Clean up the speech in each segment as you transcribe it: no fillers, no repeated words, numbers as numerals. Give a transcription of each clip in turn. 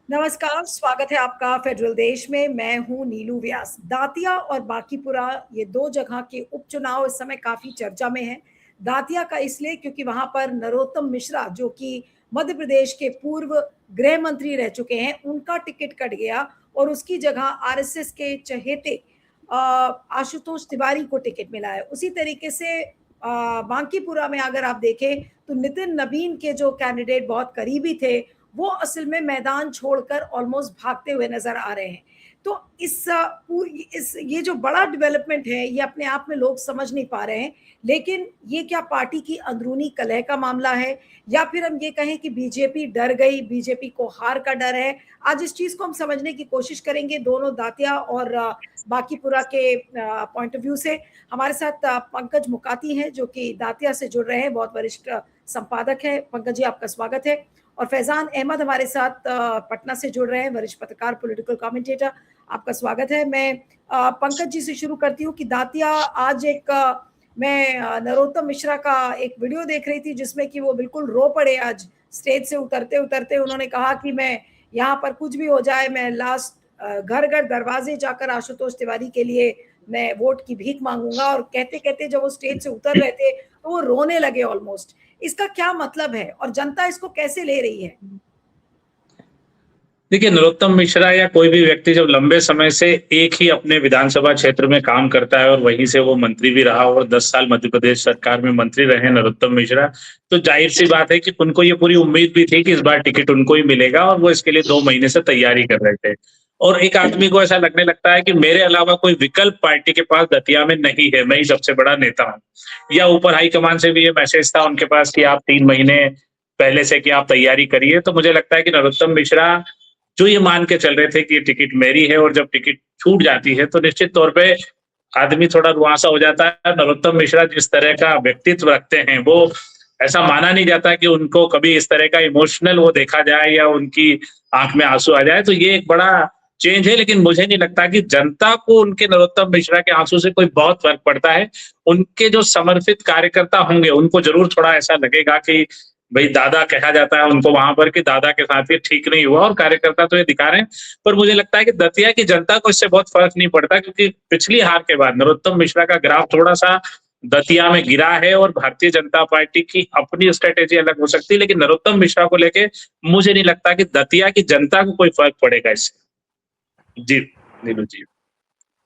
नमस्कार, स्वागत है आपका फेडरल देश में। मैं हूं नीलू व्यास। दातिया और बांकीपुरा ये दो जगह के उपचुनाव इस समय काफी चर्चा में हैं। दातिया का इसलिए क्योंकि वहां पर नरोत्तम मिश्रा जो कि मध्य प्रदेश के पूर्व गृह मंत्री रह चुके हैं, उनका टिकट कट गया और उसकी जगह आरएसएस के चहेते आशुतोष तिवारी को टिकट मिला है। उसी तरीके से बांकीपुरा में अगर आप देखें तो नितिन नबीन के जो कैंडिडेट बहुत करीबी थे, वो असल में मैदान छोड़कर ऑलमोस्ट भागते हुए नजर आ रहे हैं। तो इस ये जो बड़ा डेवलपमेंट है, ये अपने आप में लोग समझ नहीं पा रहे हैं। लेकिन ये क्या पार्टी की अंदरूनी कलह का मामला है, या फिर हम ये कहें कि बीजेपी डर गई, बीजेपी को हार का डर है? आज इस चीज को हम समझने की कोशिश करेंगे दोनों दातिया और बांकीपुरा के पॉइंट ऑफ व्यू से। हमारे साथ पंकज मुकाती हैं जो कि दातिया से जुड़ रहे हैं, बहुत वरिष्ठ संपादक है। पंकज जी, आपका स्वागत है। और फैजान अहमद हमारे साथ पटना से जुड़ रहे हैं, वरिष्ठ पत्रकार, पॉलिटिकल कमेंटेटर। आपका स्वागत है। मैं पंकज जी से शुरू करती हूँ कि दातिया आज मैं नरोत्तम मिश्रा का एक वीडियो देख रही थी जिसमें कि वो बिल्कुल रो पड़े। आज स्टेज से उतरते उतरते उन्होंने कहा कि मैं यहाँ पर कुछ भी हो जाए, मैं लास्ट घर घर दरवाजे जाकर आशुतोष तिवारी के लिए मैं वोट की भीख मांगूंगा। और कहते कहते जब वो स्टेज से उतर रहे थे तो वो रोने लगे ऑलमोस्ट। इसका क्या मतलब है और जनता इसको कैसे ले रही है? देखिए, नरोत्तम मिश्रा या कोई भी व्यक्ति जब लंबे समय से एक ही अपने विधानसभा क्षेत्र में काम करता है और वहीं से वो मंत्री भी रहा और 10 साल मध्य प्रदेश सरकार में मंत्री रहे नरोत्तम मिश्रा, तो जाहिर सी बात है कि उनको ये पूरी उम्मीद भी थी कि इस बार टिकट उनको ही मिलेगा और वो इसके लिए 2 महीने से तैयारी कर रहे थे। और एक आदमी को ऐसा लगने लगता है कि मेरे अलावा कोई विकल्प पार्टी के पास दतिया में नहीं है, मैं ही सबसे बड़ा नेता हूँ। या ऊपर हाईकमान से भी ये मैसेज था उनके पास कि आप 3 महीने पहले से कि आप तैयारी करिए। तो मुझे लगता है कि नरोत्तम मिश्रा जो ये मान के चल रहे थे कि ये टिकट मेरी है और जब टिकट छूट जाती है तो निश्चित तौर पे आदमी थोड़ा रुआंसा हो जाता है। नरोत्तम मिश्रा जिस तरह का व्यक्तित्व रखते हैं, वो ऐसा माना नहीं जाता कि उनको कभी इस तरह का इमोशनल वो देखा जाए या उनकी आंख में आंसू आ जाए। तो ये एक बड़ा चेंज है, लेकिन मुझे नहीं लगता कि जनता को उनके नरोत्तम मिश्रा के आंसू से कोई बहुत फर्क पड़ता है। उनके जो समर्पित कार्यकर्ता होंगे उनको जरूर थोड़ा ऐसा लगेगा कि भाई दादा कहा जाता है उनको वहां पर कि दादा के साथ ये ठीक नहीं हुआ, और कार्यकर्ता तो ये दिखा रहे हैं। पर मुझे लगता है कि दतिया की जनता को इससे बहुत फर्क नहीं पड़ता, क्योंकि पिछली हार के बाद नरोत्तम मिश्रा का ग्राफ थोड़ा सा दतिया में गिरा है और भारतीय जनता पार्टी की अपनी स्ट्रेटेजी अलग हो सकती है, लेकिन नरोत्तम मिश्रा को लेके मुझे नहीं लगता कि दतिया की जनता को कोई फर्क पड़ेगा इससे। जी नीलू जी,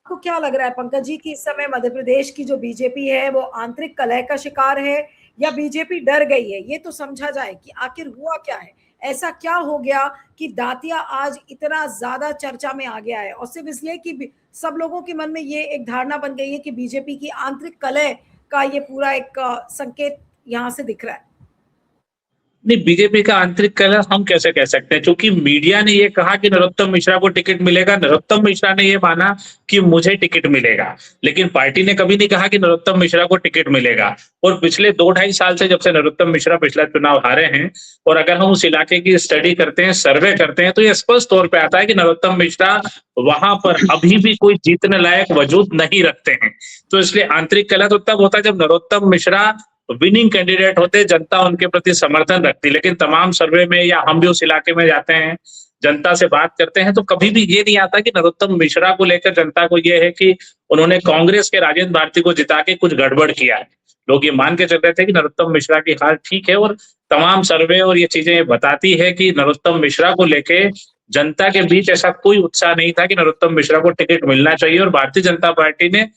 आपको क्या लग रहा है पंकज जी कि इस समय मध्य प्रदेश की जो बीजेपी है वो आंतरिक कलह का शिकार है, या बीजेपी डर गई है? ये तो समझा जाए कि आखिर हुआ क्या है, ऐसा क्या हो गया कि दातिया आज इतना ज्यादा चर्चा में आ गया है? और सिर्फ इसलिए कि सब लोगों के मन में ये एक धारणा बन गई है कि बीजेपी की आंतरिक कलह का ये पूरा एक संकेत यहाँ से दिख रहा है। नहीं, बीजेपी का आंतरिक कलह हम कैसे कह सकते हैं, क्योंकि मीडिया ने ये कहा कि नरोत्तम मिश्रा को टिकट मिलेगा, नरोत्तम मिश्रा ने ये माना कि मुझे टिकट मिलेगा, लेकिन पार्टी ने कभी नहीं कहा कि नरोत्तम मिश्रा को टिकट मिलेगा। और पिछले 2-2.5 साल से जब से नरोत्तम मिश्रा पिछला चुनाव हारे हैं, और अगर हम उस इलाके की स्टडी करते हैं, सर्वे करते हैं, तो ये स्पष्ट तौर पर आता है कि नरोत्तम मिश्रा वहां पर अभी भी कोई जीतने लायक वजूद नहीं रखते हैं। तो इसलिए आंतरिक कलह तो तब होता है जब नरोत्तम मिश्रा विनिंग कैंडिडेट होते, जनता उनके प्रति समर्थन रखती। लेकिन तमाम सर्वे में या हम भी उस इलाके में जाते हैं, जनता से बात करते हैं, तो कभी भी ये नहीं आता कि नरोत्तम मिश्रा को लेकर जनता को ये है कि उन्होंने कांग्रेस के राजेंद्र भारती को जिता के कुछ गड़बड़ किया है। लोग ये मान के चल रहे थे कि नरोत्तम मिश्रा की हार ठीक है, और तमाम सर्वे और ये चीजें बताती है कि नरोत्तम मिश्रा को लेके जनता के बीच ऐसा कोई उत्साह नहीं था कि नरोत्तम मिश्रा को टिकट मिलना चाहिए। और भारतीय जनता पार्टी ने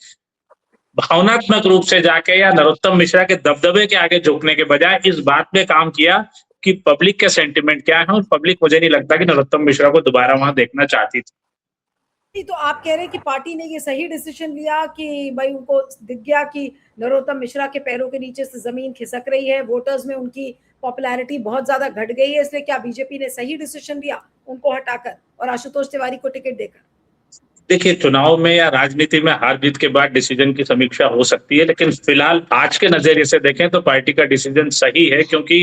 भावनात्मक रूप से जाके या नरोत्तम मिश्रा के दबदबे के आगे झुकने के बजाय इस बात पे काम किया कि पब्लिक के सेंटिमेंट क्या है, और पब्लिक मुझे नहीं लगता कि नरोत्तम मिश्रा को दोबारा वहां देखना चाहती थी। तो आप कह रहे हैं कि पार्टी ने ये सही डिसीजन लिया कि भाई उनको दिख गया कि नरोत्तम मिश्रा के पैरों के नीचे से जमीन खिसक रही है, वोटर्स में उनकी पॉपुलैरिटी बहुत ज्यादा घट गई है, इसलिए क्या बीजेपी ने सही डिसीजन लिया उनको हटाकर और आशुतोष तिवारी को टिकट देकर? देखिए, चुनाव में या राजनीति में हार जीत के बाद डिसीजन की समीक्षा हो सकती है, लेकिन फिलहाल आज के नजरिए से देखें तो पार्टी का डिसीजन सही है, क्योंकि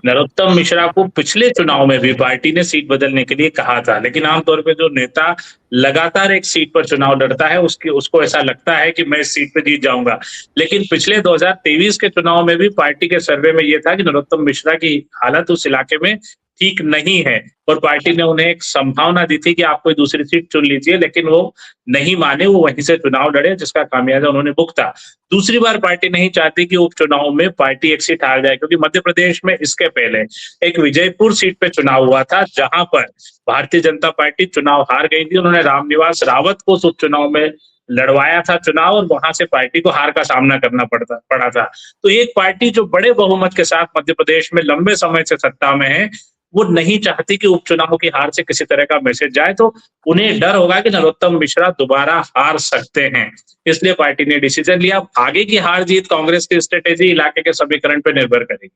नरोत्तम मिश्रा को पिछले चुनाव में भी पार्टी ने सीट बदलने के लिए कहा था। लेकिन आमतौर पे जो नेता लगातार एक सीट पर चुनाव लड़ता है उसको ऐसा लगता है कि मैं इस सीट पे जीत जाऊंगा। लेकिन पिछले 2023 के चुनाव में भी पार्टी के सर्वे में यह था कि नरोत्तम मिश्रा की हालत उस इलाके में ठीक नहीं है और पार्टी ने उन्हें एक संभावना दी थी कि आप कोई दूसरी सीट चुन लीजिए, लेकिन वो नहीं माने, वो वहीं से चुनाव लड़े जिसका खामियाजा उन्होंने भुगता। दूसरी बार पार्टी नहीं चाहती कि उपचुनाव में पार्टी एक सीट हार जाए, क्योंकि मध्य प्रदेश में इसके पहले एक विजयपुर सीट पे चुनाव हुआ था जहां पर भारतीय जनता पार्टी चुनाव हार गई थी। उन्होंने रामनिवास रावत को उस उपचुनाव में लड़वाया था चुनाव और वहां से पार्टी को हार का सामना करना पड़ा था। तो एक पार्टी जो बड़े बहुमत के साथ मध्य प्रदेश में लंबे समय से सत्ता में है, वो नहीं चाहती कि उपचुनाव की हार से किसी तरह का मैसेज जाए, तो उन्हें डर होगा कि नरोत्तम मिश्रा दोबारा हार सकते हैं। इसलिए पार्टी ने डिसीजन लिया। आगे की हार जीत कांग्रेस की स्ट्रेटेजी, इलाके के समीकरण पर निर्भर करेगी।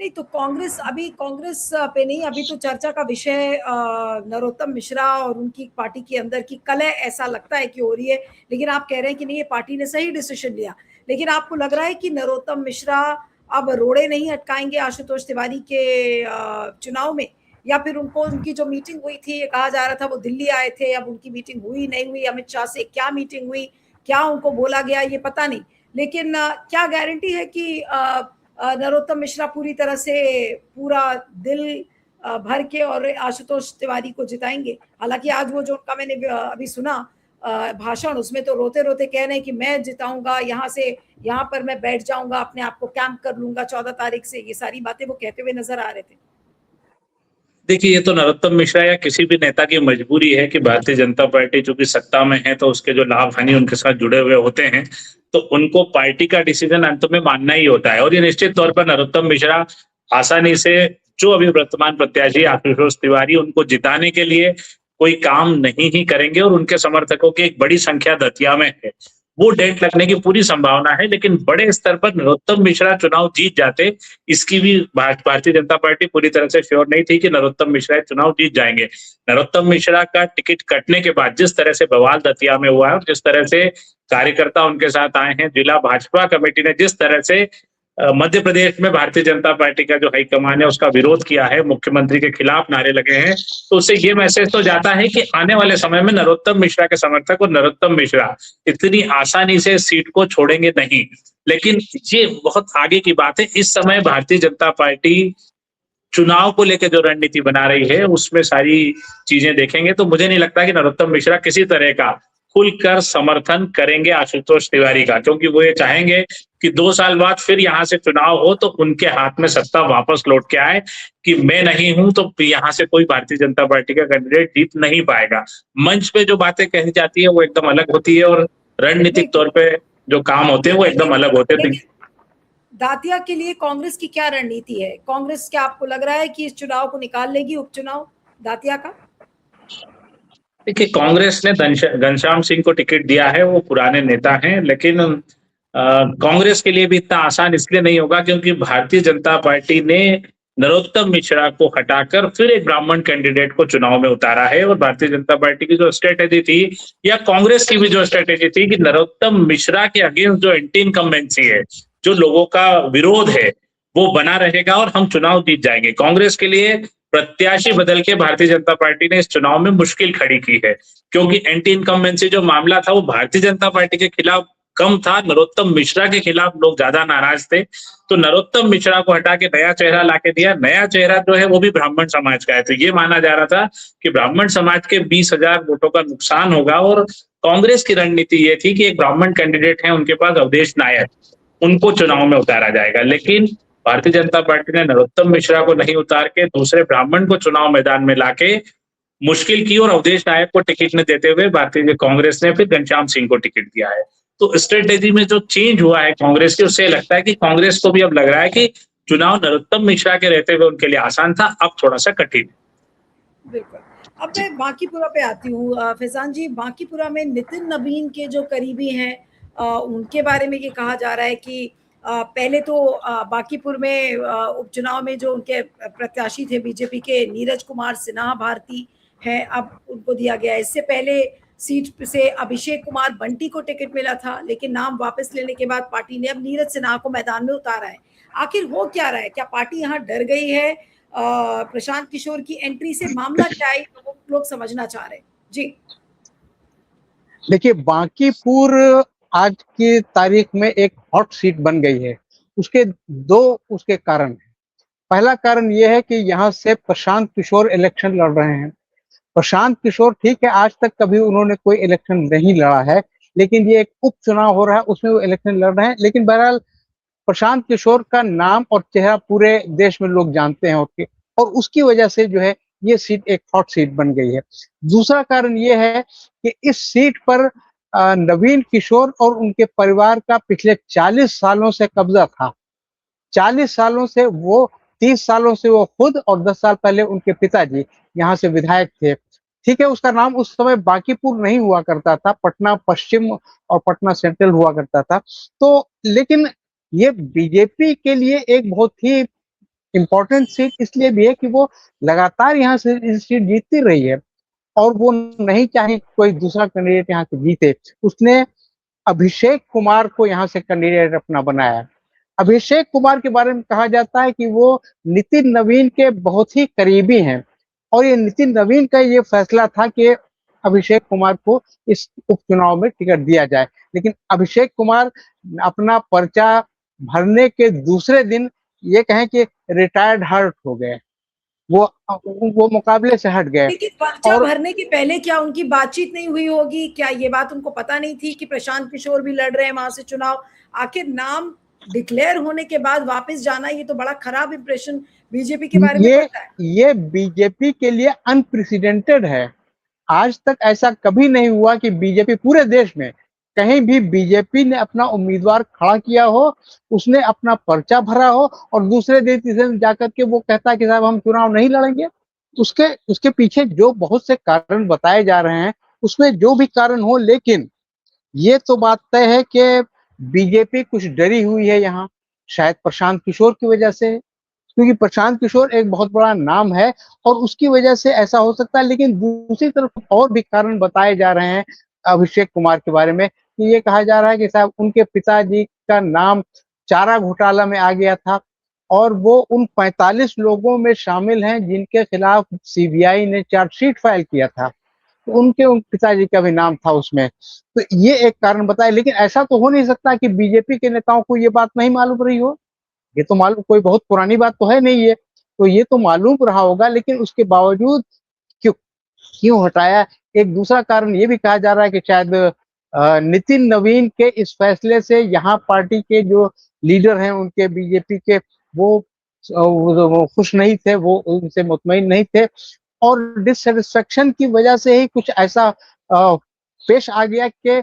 नहीं तो कांग्रेस पे नहीं, अभी तो चर्चा का विषय नरोत्तम मिश्रा और उनकी पार्टी के अंदर की कलह ऐसा लगता है कि हो रही है, लेकिन आप कह रहे हैं कि नहीं, ये पार्टी ने सही डिसीजन लिया। लेकिन आपको लग रहा है कि नरोत्तम मिश्रा अब रोड़े नहीं अटकाएंगे आशुतोष तिवारी के चुनाव में, या फिर उनको उनकी जो मीटिंग हुई थी, ये कहा जा रहा था वो दिल्ली आए थे, अब उनकी मीटिंग हुई नहीं हुई, अमित शाह से क्या मीटिंग हुई, क्या उनको बोला गया, ये पता नहीं। लेकिन क्या गारंटी है कि नरोत्तम मिश्रा पूरी तरह से पूरा दिल भर के और आशुतोष तिवारी को जिताएंगे? हालांकि आज वो जो उनका मैंने अभी सुना भाषण, उसमें तो रोते रोते कह रहे हैं कि मैं जिताऊंगा, यहाँ से यहाँ पर मैं बैठ जाऊंगा, अपने आप को कैंप कर लूंगा 14 तारीख से, ये सारी बातें वो कहते हुए नजर आ रहे थे। देखिए, ये तो नरोत्तम मिश्रा या किसी भी नेता की मजबूरी है कि भारतीय जनता पार्टी चूंकि सत्ता में है, तो उसके जो लाभ हानि उनके साथ जुड़े हुए होते हैं, तो उनको पार्टी का डिसीजन अंत में मानना ही होता है। और ये निश्चित तौर पर नरोत्तम मिश्रा आसानी से, जो अभी वर्तमान प्रत्याशी आशुतोष तिवारी, उनको जिताने के लिए कोई काम नहीं ही करेंगे और उनके समर्थकों की एक बड़ी संख्या दतिया में है। वो डेंट लगने की पूरी संभावना है, लेकिन बड़े स्तर पर नरोत्तम मिश्रा चुनाव जीत जाते, इसकी भी भारतीय जनता पार्टी पूरी तरह से श्योर नहीं थी कि नरोत्तम मिश्रा चुनाव जीत जाएंगे। नरोत्तम मिश्रा का टिकट कटने के बाद जिस तरह से बवाल दतिया में हुआ है और जिस तरह से कार्यकर्ता उनके साथ आए हैं, जिला भाजपा कमेटी ने जिस तरह से मध्य प्रदेश में भारतीय जनता पार्टी का जो हाईकमान है उसका विरोध किया है, मुख्यमंत्री के खिलाफ नारे लगे हैं, तो उससे ये मैसेज तो जाता है कि आने वाले समय में नरोत्तम मिश्रा के समर्थक और नरोत्तम मिश्रा इतनी आसानी से सीट को छोड़ेंगे नहीं। लेकिन ये बहुत आगे की बात है। इस समय भारतीय जनता पार्टी चुनाव को लेकर जो रणनीति बना रही है उसमें सारी चीजें देखेंगे, तो मुझे नहीं लगता कि नरोत्तम मिश्रा किसी तरह का खुलकर समर्थन करेंगे आशुतोष तिवारी का, क्योंकि वो ये चाहेंगे कि 2 साल बाद फिर यहाँ से चुनाव हो तो उनके हाथ में सत्ता वापस लौट के आए, कि मैं नहीं हूं तो यहाँ से कोई भारतीय जनता पार्टी का कैंडिडेट जीत नहीं पाएगा। मंच पे जो बातें कही जाती है वो एकदम अलग होती है और रणनीतिक तौर पे जो काम होते हैं वो एकदम अलग होते हैं। दातिया के लिए कांग्रेस की क्या रणनीति है? कांग्रेस, क्या आपको लग रहा है कि इस चुनाव को निकाल लेगी, उपचुनाव दातिया का? देखिए, कांग्रेस ने घनश्याम सिंह को टिकट दिया है, वो पुराने नेता हैं, लेकिन कांग्रेस के लिए भी इतना आसान इसलिए नहीं होगा क्योंकि भारतीय जनता पार्टी ने नरोत्तम मिश्रा को हटाकर फिर एक ब्राह्मण कैंडिडेट को चुनाव में उतारा है। और भारतीय जनता पार्टी की जो स्ट्रेटेजी थी या कांग्रेस की भी जो स्ट्रेटेजी थी कि नरोत्तम मिश्रा के अगेंस्ट जो एंटी इनकम्बेंसी है, जो लोगों का विरोध है, वो बना रहेगा और हम चुनाव जीत जाएंगे। कांग्रेस के लिए प्रत्याशी बदल के भारतीय जनता पार्टी ने इस चुनाव में मुश्किल खड़ी की है, क्योंकि एंटी इनकम्बेंसी जो मामला था वो भारतीय जनता पार्टी के खिलाफ कम था, नरोत्तम मिश्रा के खिलाफ लोग ज्यादा नाराज थे। तो नरोत्तम मिश्रा को हटा के नया चेहरा लाके दिया। नया चेहरा जो है वो भी ब्राह्मण समाज का है, तो ये माना जा रहा था कि ब्राह्मण समाज के 20,000 वोटों का नुकसान होगा। और कांग्रेस की रणनीति ये थी कि एक ब्राह्मण कैंडिडेट है उनके पास, अवधेश नायर, उनको चुनाव में उतारा जाएगा। लेकिन भारतीय जनता पार्टी ने नरोत्तम मिश्रा को नहीं उतार के दूसरे ब्राह्मण को चुनाव मैदान में लाके मुश्किल की और अवधेश नायक को टिकट न देते हुए भारतीय कांग्रेस ने फिर घनश्याम सिंह को टिकट दिया है। तो स्ट्रेटेजी में जो चेंज हुआ है कांग्रेस की, उससे लगता है कि कांग्रेस को भी अब लग रहा है कि चुनाव नरोत्तम मिश्रा के रहते हुए उनके लिए आसान था, अब थोड़ा सा कठिन। बिल्कुल। अब मैं बांकीपुरा पे आती हूँ। फैजान जी, बांकीपुरा में नितिन नवीन के जो करीबी हैं, उनके बारे में ये कहा जा रहा है कि पहले तो बांकीपुर में उपचुनाव में जो उनके प्रत्याशी थे बीजेपी के, नीरज कुमार सिन्हा भारती हैं, अब उनको दिया गया है। इससे पहले सीट से अभिषेक कुमार बंटी को टिकट मिला था, लेकिन नाम वापस लेने के बाद पार्टी ने अब नीरज सिन्हा को मैदान में उतारा है। आखिर हो क्या रहा है? क्या पार्टी यहाँ डर गई है प्रशांत किशोर की एंट्री से? मामला क्या है, लोग समझना चाह रहे हैं जी। देखिए, बांकीपुर आज की तारीख में एक हॉट सीट बन गई है। उसके 2 कारण हैं। पहला कारण ये है कि यहाँ से प्रशांत किशोर इलेक्शन लड़ रहे हैं। प्रशांत किशोर ठीक है, आज तक कभी उन्होंने कोई इलेक्शन नहीं लड़ा है, लेकिन ये एक उपचुनाव हो रहा है, उसमें वो इलेक्शन लड़ रहे हैं। लेकिन बहरहाल प्रशांत किशोर का नाम और चेहरा पूरे देश में लोग जानते हैं और उसकी वजह से जो है ये सीट एक हॉट सीट बन गई है। दूसरा कारण ये है कि इस सीट पर नवीन किशोर और उनके परिवार का पिछले 40 सालों से कब्जा था। 40 सालों से वो 30 सालों से वो खुद और 10 साल पहले उनके पिताजी यहाँ से विधायक थे। ठीक है, उसका नाम उस समय बांकीपुर नहीं हुआ करता था, पटना पश्चिम और पटना सेंट्रल हुआ करता था। तो लेकिन ये बीजेपी के लिए एक बहुत ही इम्पोर्टेंट सीट इसलिए भी है कि वो लगातार यहाँ से इस सीट जीतती रही है और वो नहीं चाहे कोई दूसरा कैंडिडेट यहाँ से जीते। उसने अभिषेक कुमार को यहाँ से कैंडिडेट अपना बनाया। अभिषेक कुमार के बारे में कहा जाता है कि वो नितिन नवीन के बहुत ही करीबी हैं और ये नितिन नवीन का ये फैसला था कि अभिषेक कुमार को इस उपचुनाव में टिकट दिया जाए। लेकिन अभिषेक कुमार अपना पर्चा भरने के दूसरे दिन ये कहें कि रिटायर्ड हर्ट हो गए, वो मुकाबले से हट गए। लेकिन पर्चा और भरने के पहले क्या उनकी बातचीत नहीं हुई होगी? क्या ये बात उनको पता नहीं थी कि प्रशांत किशोर भी लड़ रहे हैं वहां से चुनाव? आखिर नाम डिक्लेयर होने के बाद वापस जाना, ये तो बड़ा खराब इंप्रेशन बीजेपी के बारे में पड़ता है। ये बीजेपी के लिए अनप्रेसिडेंटेड है। आज तक ऐसा कभी नहीं हुआ कि बीजेपी पूरे देश में कहीं भी बीजेपी ने अपना उम्मीदवार खड़ा किया हो, उसने अपना पर्चा भरा हो और दूसरे दिन तीसरे दिन जाकर के वो कहता है कि साहब हम चुनाव नहीं लड़ेंगे। उसके उसके पीछे जो बहुत से कारण बताए जा रहे हैं, उसमें जो भी कारण हो, लेकिन ये तो बात तय है कि बीजेपी कुछ डरी हुई है यहाँ, शायद प्रशांत किशोर की वजह से, क्योंकि प्रशांत किशोर एक बहुत बड़ा नाम है और उसकी वजह से ऐसा हो सकता है। लेकिन दूसरी तरफ और भी कारण बताए जा रहे हैं अभिषेक कुमार के बारे में कि ये कहा जा रहा है कि साहब उनके पिताजी का नाम चारा घोटाला में आ गया था और वो उन 45 लोगों में शामिल हैं जिनके खिलाफ सीबीआई ने चार्जशीट फाइल किया था। तो उन पिताजी का भी नाम था उसमें। तो ये एक कारण बताया, लेकिन ऐसा तो हो नहीं सकता कि बीजेपी के नेताओं को ये बात नहीं मालूम रही हो। ये तो मालूम, कोई बहुत पुरानी बात तो है नहीं ये, तो ये तो मालूम रहा होगा, लेकिन उसके बावजूद क्यों क्यों हटाया? एक दूसरा कारण ये भी कहा जा रहा है कि शायद नितिन नवीन के इस फैसले से यहाँ पार्टी के जो लीडर हैं उनके बीजेपी के वो खुश नहीं थे, वो उनसे मुतमईन नहीं थे और डिससेटिस्फेक्शन की वजह से ही कुछ ऐसा पेश आ गया कि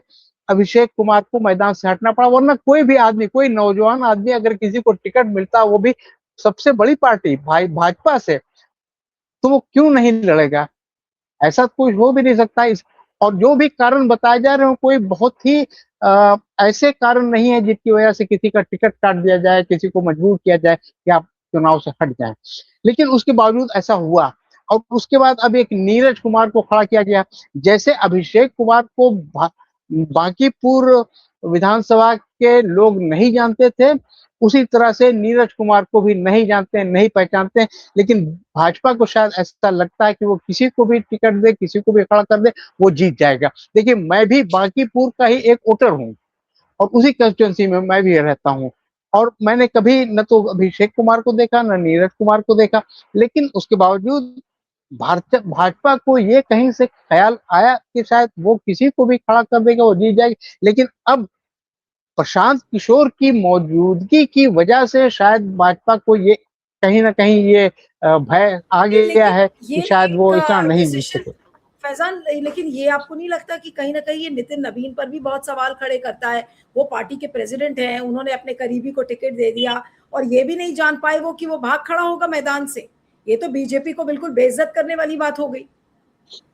अभिषेक कुमार को मैदान से हटना पड़ा। वरना कोई भी आदमी, कोई नौजवान आदमी अगर किसी को टिकट मिलता, वो भी सबसे बड़ी पार्टी भाजपा से, तो वो क्यों नहीं लड़ेगा? ऐसा कुछ हो भी नहीं सकता। इस और जो भी कारण बताए जा रहे हो, कोई बहुत ही ऐसे कारण नहीं है जिसकी वजह से किसी का टिकट काट दिया जाए, किसी को मजबूर किया जाए कि आप चुनाव से हट जाएं। लेकिन उसके बावजूद ऐसा हुआ और उसके बाद अब एक नीरज कुमार को खड़ा किया गया। जैसे अभिषेक कुमार को बांकीपुर विधानसभा के लोग नहीं जानते थे, उसी तरह से नीरज कुमार को भी नहीं जानते, नहीं पहचानते। लेकिन भाजपा को शायद ऐसा लगता है कि वो किसी को भी टिकट दे, किसी को भी खड़ा कर दे, वो जीत जाएगा। देखिए, मैं भी बांकीपुर का ही एक वोटर हूँ और उसी कंस्टिट्यूएंसी में मैं भी रहता हूँ और मैंने कभी न तो अभिषेक कुमार को देखा, न नीरज कुमार को देखा, लेकिन उसके बावजूद भाजपा को ये कहीं से ख्याल आया कि शायद वो किसी को भी खड़ा कर देगा, वो जीत जाएगी। लेकिन अब प्रशांत किशोर की मौजूदगी की वजह से शायद भाजपा को ये कहीं न कहीं ये भय आ गया है कि शायद वो इतना नहीं जीत सके। फैजान, लेकिन ये आपको नहीं लगता कि कहीं न कहीं ये नितिन नवीन पर भी बहुत सवाल खड़े करता है? वो पार्टी के प्रेसिडेंट हैं, उन्होंने अपने करीबी को टिकट दे दिया और ये भी नहीं जान पाए वो कि वो भाग खड़ा होगा मैदान से। ये तो बीजेपी को बिल्कुल बेइज्जत करने वाली बात हो गई।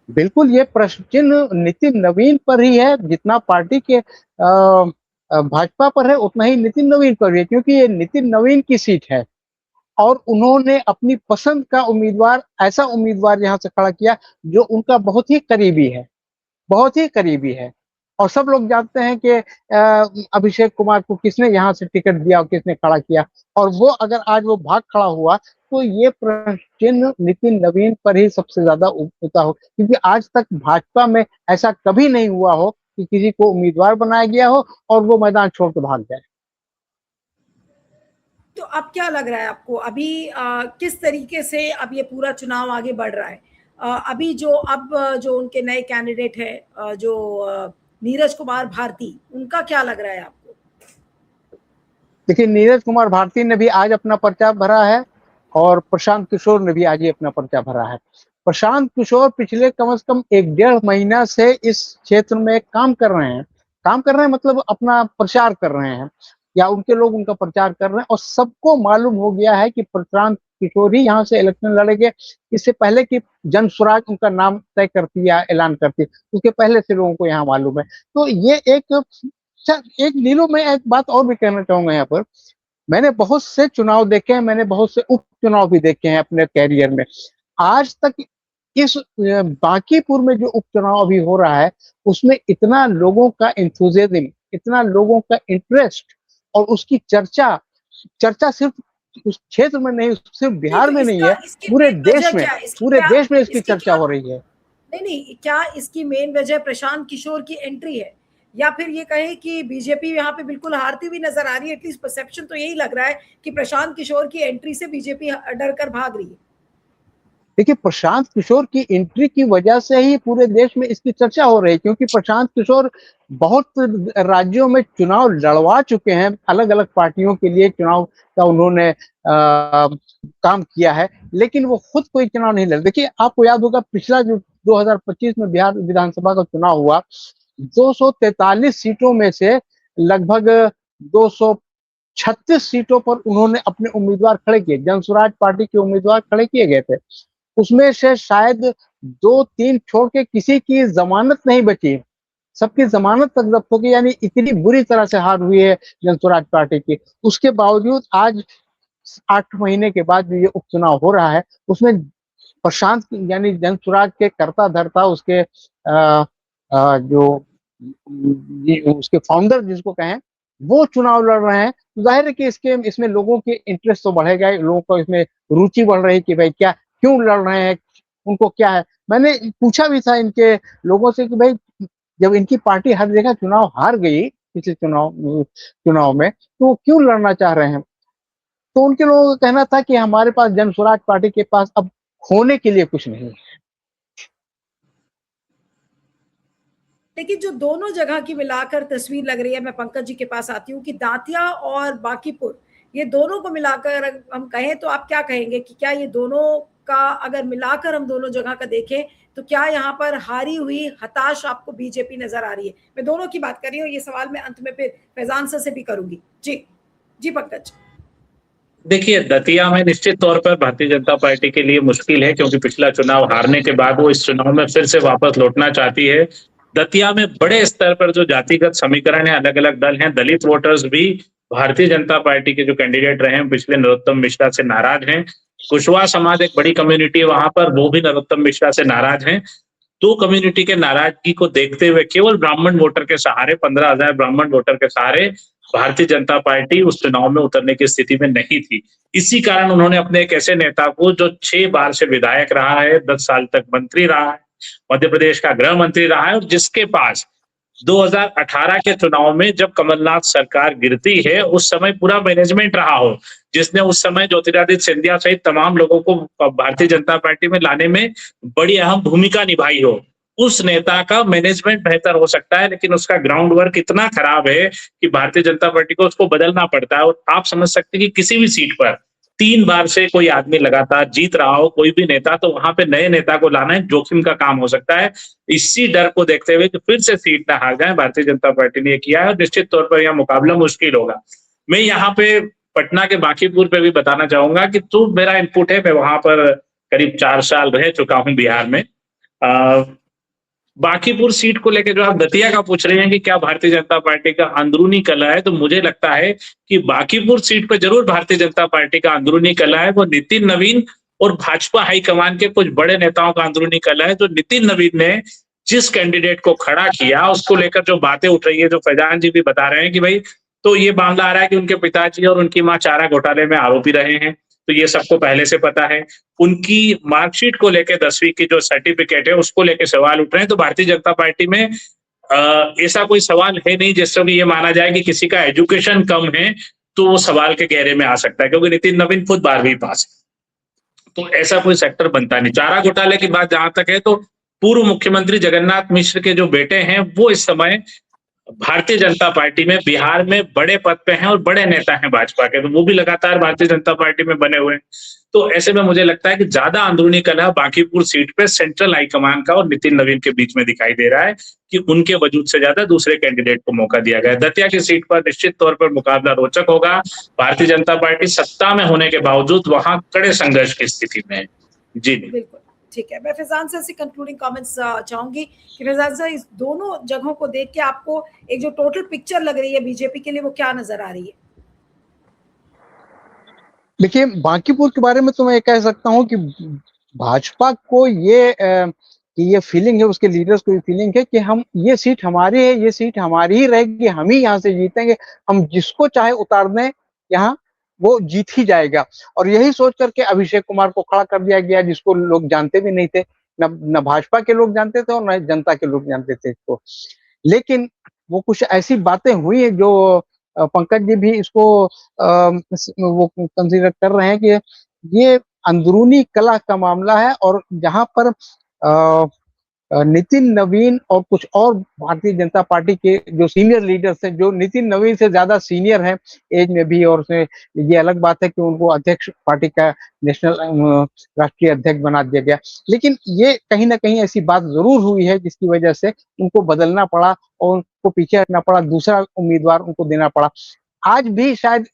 बिल्कुल, ये प्रश्न चिन्ह नितिन नवीन पर ही है, जितना पार्टी के भाजपा पर है उतना ही नितिन नवीन पर भी है, क्योंकि ये नितिन नवीन की सीट है और उन्होंने अपनी पसंद का उम्मीदवार, ऐसा उम्मीदवार यहाँ से खड़ा किया जो उनका बहुत ही करीबी है, बहुत ही करीबी है। और सब लोग जानते हैं कि अभिषेक कुमार को किसने यहाँ से टिकट दिया और किसने खड़ा किया, और वो अगर आज वो भाग खड़ा हुआ तो ये प्रश्न चिन्ह नितिन नवीन पर ही सबसे ज्यादा उठता हो, क्योंकि आज तक भाजपा में ऐसा कभी नहीं हुआ हो कि किसी को उम्मीदवार बनाया गया हो और वो मैदान छोड़ के भाग जाए। तो अब क्या लग रहा है आपको अभी किस तरीके से अब ये पूरा चुनाव आगे बढ़ रहा है? अभी जो उनके नए कैंडिडेट हैं जो नीरज कुमार भारती, उनका क्या लग रहा है आपको? देखिए, नीरज कुमार भारती ने भी आज अपना पर्चा भरा है और प्रशांत किशोर ने भी आज ही अपना पर्चा भरा है। प्रशांत किशोर पिछले कम से कम 1 डेढ़ महीना से इस क्षेत्र में काम कर रहे हैं। काम कर रहे हैं मतलब अपना प्रचार कर रहे हैं, या उनके लोग उनका प्रचार कर रहे हैं, और सबको मालूम हो गया है कि प्रशांत किशोर ही यहाँ से इलेक्शन लड़ेंगे। इससे पहले कि जन स्वराज उनका नाम तय करती या ऐलान करती, उसके पहले से लोगों को यहाँ मालूम है। तो ये एक नीलू, मैं एक बात और भी कहना चाहूंगा यहाँ पर। मैंने बहुत से चुनाव देखे हैं, मैंने बहुत से उपचुनाव भी देखे हैं अपने कैरियर में। आज तक इस बांकीपुर में जो उपचुनाव अभी हो रहा है, उसमें इतना लोगों का एंथुसियाज्म, इतना लोगों का इंटरेस्ट, और उसकी चर्चा सिर्फ उस क्षेत्र में नहीं, सिर्फ बिहार में नहीं है, पूरे देश में इसकी चर्चा हो रही है। नहीं, क्या इसकी मेन वजह प्रशांत किशोर की एंट्री है, या फिर ये कहें कि बीजेपी यहाँ पे बिल्कुल हारती हुई नजर आ रही है? एटलीस्ट परसेप्शन तो यही लग रहा है कि प्रशांत किशोर की एंट्री से बीजेपी डर कर भाग रही है। देखिए, प्रशांत किशोर की एंट्री की वजह से ही पूरे देश में इसकी चर्चा हो रही है, क्योंकि प्रशांत किशोर बहुत राज्यों में चुनाव लड़वा चुके हैं, अलग अलग पार्टियों के लिए चुनाव का उन्होंने काम किया है, लेकिन वो खुद कोई चुनाव नहीं लड़। देखिए, आपको याद होगा पिछला जो 2025 में बिहार विधानसभा का चुनाव हुआ, 243 सीटों में से लगभग 236 सीटों पर उन्होंने अपने उम्मीदवार खड़े किए, जन स्वराज पार्टी के उम्मीदवार खड़े किए गए थे। उसमें से शायद 2-3 छोड़ के किसी की जमानत नहीं बची, सबकी जमानत तक जब्त हो गई। यानी इतनी बुरी तरह से हार हुई है जन स्वराज पार्टी की। उसके बावजूद आज 8 महीने के बाद ये उपचुनाव हो रहा है, उसमें प्रशांत यानी जन स्वराज के कर्ता धर्ता, उसके जो उसके फाउंडर जिसको कहें, वो चुनाव लड़ रहे हैं। जाहिर है कि इसमें लोगों के इंटरेस्ट तो बढ़ेगा, लोगों को इसमें रुचि बढ़ रही है कि भाई क्या, क्यों लड़ रहे हैं, उनको क्या है। मैंने पूछा भी था इनके लोगों से कि भाई जब इनकी पार्टी हर जगह चुनाव हार गई पिछले चुनाव में, तो वो क्यों लड़ना चाह रहे हैं? तो उनके लोगों का कहना था कि हमारे पास जन स्वराज पार्टी के पास अब खोने के लिए कुछ नहीं है। लेकिन जो दोनों जगह की मिलाकर तस्वीर लग रही है, मैं पंकज जी के पास आती हूँ कि दातिया और बांकीपुर, ये दोनों को मिलाकर हम कहें तो आप क्या कहेंगे कि क्या ये दोनों का अगर मिलाकर हम दोनों जगह का देखें तो क्या यहाँ पर हारी हुई हताश आपको बीजेपी नजर आ रही है? मैं दोनों की बात कर रही हूँ, ये सवाल मैं अंत में फिर फैजान सर से भी करूंगी। जी पंकज। देखिए, दतिया में निश्चित तौर पर भारतीय जनता पार्टी के लिए मुश्किल है, क्योंकि पिछला चुनाव हारने के बाद वो इस चुनाव में फिर से वापस लौटना चाहती है। दतिया में बड़े स्तर पर जो जातिगत समीकरण है, अलग अलग दल हैं, दलित वोटर्स भी भारतीय जनता पार्टी के जो कैंडिडेट रहे हैं पिछले नरोत्तम मिश्रा से नाराज हैं। कुशवाहा समाज एक बड़ी कम्युनिटी है वहां पर, वो भी नरोत्तम मिश्रा से नाराज हैं। दो कम्युनिटी के नाराजगी को देखते हुए केवल ब्राह्मण वोटर के सहारे, 15,000 ब्राह्मण वोटर के सहारे भारतीय जनता पार्टी उस चुनाव में उतरने की स्थिति में नहीं थी। इसी कारण उन्होंने अपने एक ऐसे नेता को, जो 6 बार से विधायक रहा है, 10 साल तक मंत्री रहा है, मध्य प्रदेश का गृह मंत्री रहा है, और जिसके पास 2018 के चुनाव में जब कमलनाथ सरकार गिरती है उस समय पूरा मैनेजमेंट रहा हो, जिसने उस समय ज्योतिरादित्य सिंधिया सहित तमाम लोगों को भारतीय जनता पार्टी में लाने में बड़ी अहम भूमिका निभाई हो, उस नेता का मैनेजमेंट बेहतर हो सकता है, लेकिन उसका ग्राउंड वर्क इतना खराब है कि भारतीय जनता पार्टी को उसको बदलना पड़ता है। और आप समझ सकते हैं कि किसी भी सीट पर 3 बार से कोई आदमी लगातार जीत रहा हो, कोई भी नेता, तो वहां पे नए नेता को लाना एक जोखिम का काम हो सकता है। इसी डर को देखते हुए कि फिर से सीट ना हार जाए, भारतीय जनता पार्टी ने किया है, और निश्चित तौर पर यह मुकाबला मुश्किल होगा। मैं यहाँ पे पटना के बांकीपुर पे भी बताना चाहूंगा कि तो मेरा इनपुट है, मैं वहां पर करीब 4 साल रह चुका हूँ बिहार में। बांकीपुर सीट को लेकर जो आप दतिया का पूछ रहे हैं कि क्या भारतीय जनता पार्टी का अंदरूनी कलह है, तो मुझे लगता है कि बांकीपुर सीट पर जरूर भारतीय जनता पार्टी का अंदरूनी कलह है। वो नितिन नवीन और भाजपा हाईकमान के कुछ बड़े नेताओं का अंदरूनी कलह है। जो नितिन नवीन ने जिस कैंडिडेट को खड़ा किया, उसको लेकर जो बातें उठ रही है, जो फैजान जी भी बता रहे हैं कि भाई, तो ये मामला आ रहा है कि उनके पिताजी और उनकी मां चारा घोटाले में आरोपी रहे हैं, तो ये सबको पहले से पता है। उनकी मार्कशीट को लेकर 10वीं की जो सर्टिफिकेट है उसको लेकर सवाल उठ रहे हैं। तो भारतीय जनता पार्टी में ऐसा कोई सवाल है नहीं जिससे भी ये माना जाए कि किसी का एजुकेशन कम है, तो वो सवाल के घेरे में आ सकता है, क्योंकि नितिन नवीन खुद 12वीं पास है। तो ऐसा कोई सेक्टर बनता नहीं। चारा घोटाले की बात जहां तक है, तो पूर्व मुख्यमंत्री जगन्नाथ मिश्र के जो बेटे हैं वो इस समय भारतीय जनता पार्टी में बिहार में बड़े पद पे हैं और बड़े नेता हैं भाजपा के, तो वो भी लगातार भारतीय जनता पार्टी में बने हुए हैं। तो ऐसे में मुझे लगता है कि ज्यादा अंदरूनी कलह बांकीपुर सीट पे सेंट्रल हाईकमान का और नितिन नवीन के बीच में दिखाई दे रहा है कि उनके वजूद से ज्यादा दूसरे कैंडिडेट को मौका दिया गया है। दतिया की सीट पर निश्चित तौर पर मुकाबला रोचक होगा। भारतीय जनता पार्टी सत्ता में होने के बावजूद वहां कड़े संघर्ष की स्थिति में है। जी बिल्कुल ठीक है। मैं फैजान सर से कंक्लूडिंग कमेंट्स चाहूंगी कि फैजान सर, इस दोनों जगहों को देख के आपको एक जो टोटल पिक्चर लग रही है बीजेपी के लिए, वो क्या नजर आ रही है? देखिए, बांकीपुर के बारे में तो मैं ये कह सकता हूँ कि भाजपा को ये फीलिंग है, उसके लीडर्स को ये फीलिंग है कि हम ये सीट हमारी है, ये सीट हमारी ही रहेगी, हम ही यहाँ से जीतेंगे, हम जिसको चाहे उतार दें यहाँ वो जीत ही जाएगा। और यही सोच करके अभिषेक कुमार को खड़ा कर दिया गया, जिसको लोग जानते भी नहीं थे, न भाजपा के लोग जानते थे और न जनता के लोग जानते थे इसको। लेकिन वो कुछ ऐसी बातें हुई है जो पंकज जी भी इसको वो कंसीडर कर रहे हैं कि ये अंदरूनी कलह का मामला है, और जहां पर नितिन नवीन और कुछ और भारतीय जनता पार्टी के जो सीनियर लीडर्स हैं, जो नितिन नवीन से ज्यादा सीनियर हैं एज में भी, और उसमें ये अलग बात है कि उनको अध्यक्ष पार्टी का नेशनल राष्ट्रीय अध्यक्ष बना दिया गया, लेकिन ये कहीं ना कहीं ऐसी बात जरूर हुई है जिसकी वजह से उनको बदलना पड़ा और उनको पीछे हटना पड़ा, दूसरा उम्मीदवार उनको देना पड़ा। आज भी शायद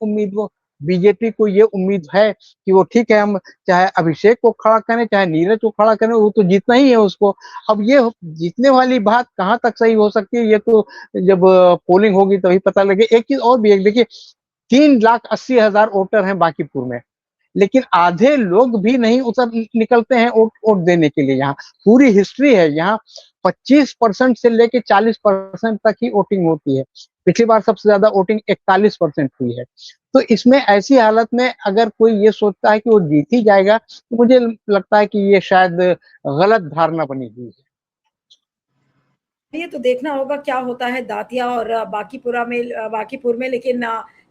बीजेपी को ये उम्मीद है कि वो ठीक है, हम चाहे अभिषेक को खड़ा करें चाहे नीरज को खड़ा करें, वो तो जीतना ही है उसको। अब ये जीतने वाली बात कहाँ तक सही हो सकती है, ये तो जब पोलिंग होगी तभी पता लगे। एक चीज और भी है, देखिए 3,80,000 वोटर हैं बांकीपुर में, लेकिन आधे लोग भी नहीं निकलते हैं वोट देने के लिए। यहाँ पूरी हिस्ट्री है, यहाँ 25% से लेके 40% तक ही वोटिंग होती है। पिछली बार सबसे ज्यादा वोटिंग 41% हुई है। तो इसमें ऐसी हालत में अगर कोई ये सोचता है कि वो जीत ही जाएगा, तो मुझे लगता है कि ये शायद गलत धारणा बनी हुई है। ये तो देखना होगा क्या होता है दातिया और बांकीपुर में। लेकिन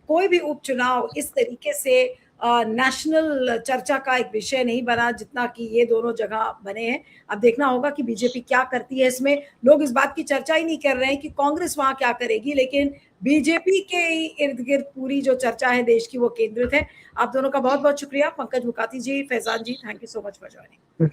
कोई भी उपचुनाव इस तरीके से नेशनल चर्चा का एक विषय नहीं बना जितना कि ये दोनों जगह बने हैं। अब देखना होगा कि बीजेपी क्या करती है इसमें। लोग इस बात की चर्चा ही नहीं कर रहे हैं कि कांग्रेस वहां क्या करेगी, लेकिन बीजेपी के इर्द गिर्द पूरी जो चर्चा है देश की वो केंद्रित है। आप दोनों का बहुत बहुत शुक्रिया, Pankaj Mukati ji, Faizan ji, thank you so much for joining.